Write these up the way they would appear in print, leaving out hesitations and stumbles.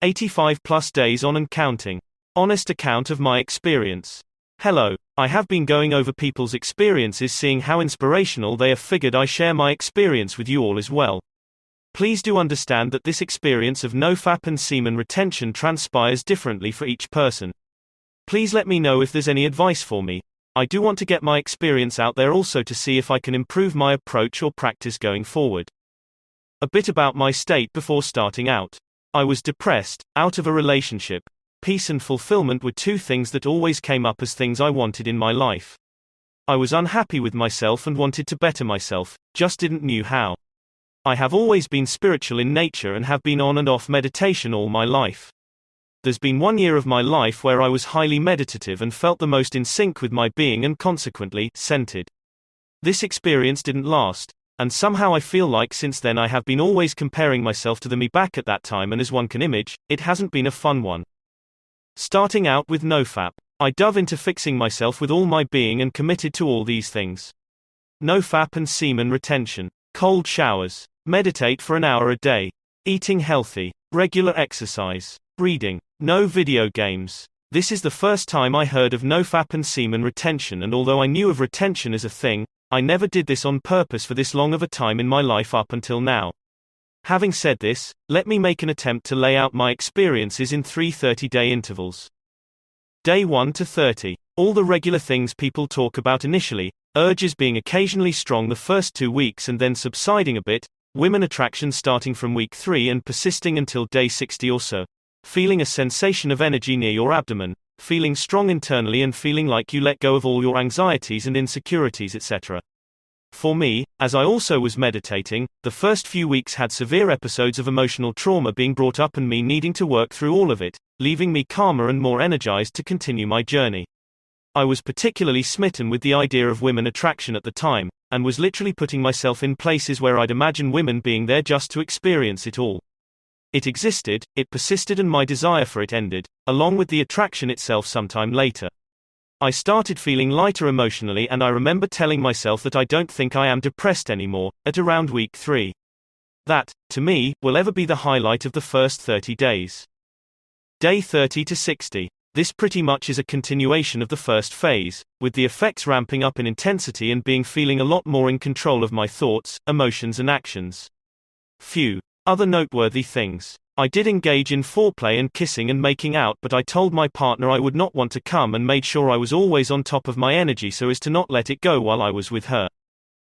85 plus days on and counting. Honest account of my experience. Hello, I have been going over people's experiences, seeing how inspirational they are. Figured I share my experience with you all as well. Please do understand that this experience of nofap and semen retention transpires differently for each person. Please let me know if there's any advice for me. I do want to get my experience out there also to see if I can improve my approach or practice going forward. A bit about my state before starting out. I was depressed, out of a relationship. Peace and fulfillment were two things that always came up as things I wanted in my life. I was unhappy with myself and wanted to better myself, just didn't know how. I have always been spiritual in nature and have been on and off meditation all my life. There's been 1 year of my life where I was highly meditative and felt the most in sync with my being and consequently, centered. This experience didn't last, and somehow I feel like since then I have been always comparing myself to the me back at that time, and as one can imagine, it hasn't been a fun one. Starting out with nofap, I dove into fixing myself with all my being and committed to all these things. Nofap and semen retention. Cold showers. Meditate for an hour a day. Eating healthy. Regular exercise. Reading. No video games. This is the first time I heard of nofap and semen retention, and although I knew of retention as a thing, I never did this on purpose for this long of a time in my life up until now. Having said this, let me make an attempt to lay out my experiences in 3 30-day intervals. Day 1 to 30. All the regular things people talk about initially, urges being occasionally strong the first 2 weeks and then subsiding a bit, women attraction starting from week 3 and persisting until day 60 or so. Feeling a sensation of energy near your abdomen, feeling strong internally and feeling like you let go of all your anxieties and insecurities, etc. For me, as I also was meditating, the first few weeks had severe episodes of emotional trauma being brought up and me needing to work through all of it, leaving me calmer and more energized to continue my journey. I was particularly smitten with the idea of women attraction at the time, and was literally putting myself in places where I'd imagine women being there just to experience it all. It existed, it persisted, and my desire for it ended, along with the attraction itself sometime later. I started feeling lighter emotionally, and I remember telling myself that I don't think I am depressed anymore, at around week 3. That, to me, will ever be the highlight of the first 30 days. Day 30 to 60. This pretty much is a continuation of the first phase, with the effects ramping up in intensity and being feeling a lot more in control of my thoughts, emotions and actions. Few other noteworthy things. I did engage in foreplay and kissing and making out, but I told my partner I would not want to come and made sure I was always on top of my energy so as to not let it go while I was with her.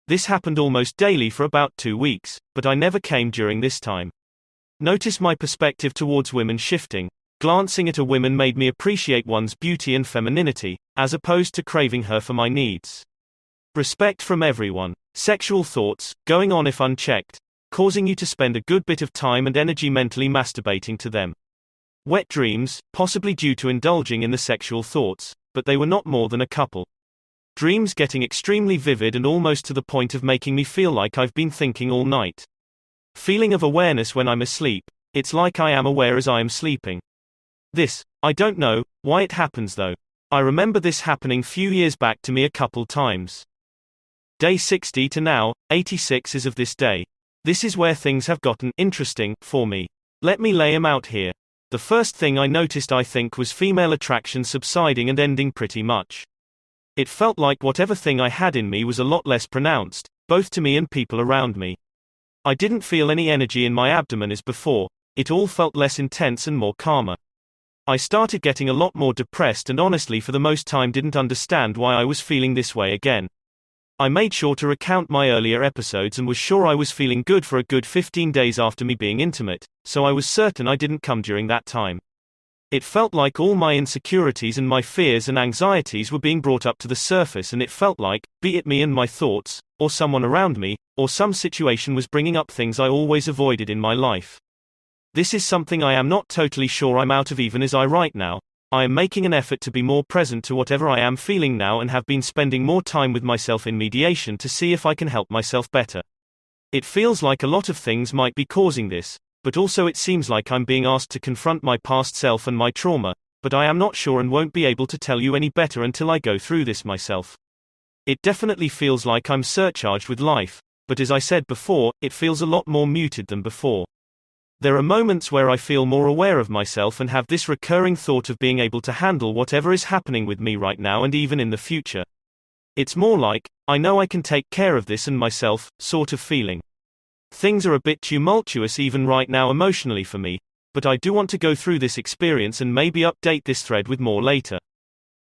This happened almost daily for about 2 weeks, but I never came during this time. Notice my perspective towards women shifting. Glancing at a woman made me appreciate one's beauty and femininity, as opposed to craving her for my needs. Respect from everyone. Sexual thoughts, going on if unchecked, causing you to spend a good bit of time and energy mentally masturbating to them. Wet dreams, possibly due to indulging in the sexual thoughts, but they were not more than a couple. Dreams getting extremely vivid and almost to the point of making me feel like I've been thinking all night. Feeling of awareness when I'm asleep, it's like I am aware as I am sleeping. This, I don't know why it happens though. I remember this happening few years back to me a couple times. Day 60 to now, 86 is of this day. This is where things have gotten interesting for me. Let me lay 'em out here. The first thing I noticed I think was female attraction subsiding and ending pretty much. It felt like whatever thing I had in me was a lot less pronounced, both to me and people around me. I didn't feel any energy in my abdomen as before, it all felt less intense and more calmer. I started getting a lot more depressed and honestly for the most time didn't understand why I was feeling this way again. I made sure to recount my earlier episodes and was sure I was feeling good for a good 15 days after me being intimate, so I was certain I didn't come during that time. It felt like all my insecurities and my fears and anxieties were being brought up to the surface, and it felt like, be it me and my thoughts, or someone around me, or some situation was bringing up things I always avoided in my life. This is something I am not totally sure I'm out of even as I write now. I am making an effort to be more present to whatever I am feeling now and have been spending more time with myself in mediation to see if I can help myself better. It feels like a lot of things might be causing this, but also it seems like I'm being asked to confront my past self and my trauma, but I am not sure and won't be able to tell you any better until I go through this myself. It definitely feels like I'm surcharged with life, but as I said before, it feels a lot more muted than before. There are moments where I feel more aware of myself and have this recurring thought of being able to handle whatever is happening with me right now and even in the future. It's more like, I know I can take care of this and myself, sort of feeling. Things are a bit tumultuous even right now emotionally for me, but I do want to go through this experience and maybe update this thread with more later.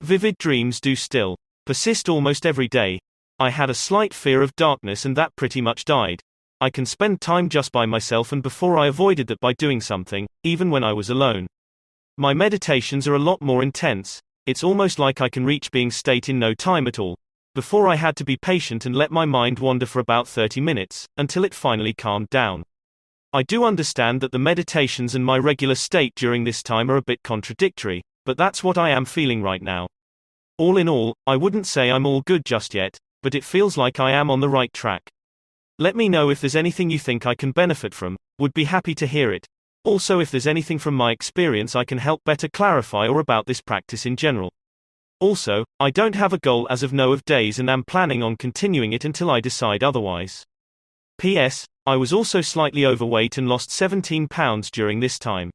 Vivid dreams do still persist almost every day. I had a slight fear of darkness and that pretty much died. I can spend time just by myself, and before I avoided that by doing something, even when I was alone. My meditations are a lot more intense. It's almost like I can reach being state in no time at all. Before I had to be patient and let my mind wander for about 30 minutes, until it finally calmed down. I do understand that the meditations and my regular state during this time are a bit contradictory, but that's what I am feeling right now. All in all, I wouldn't say I'm all good just yet, but it feels like I am on the right track. Let me know if there's anything you think I can benefit from, would be happy to hear it. Also, if there's anything from my experience I can help better clarify or about this practice in general. Also, I don't have a goal as of now of days and am planning on continuing it until I decide otherwise. P.S. I was also slightly overweight and lost 17 pounds during this time.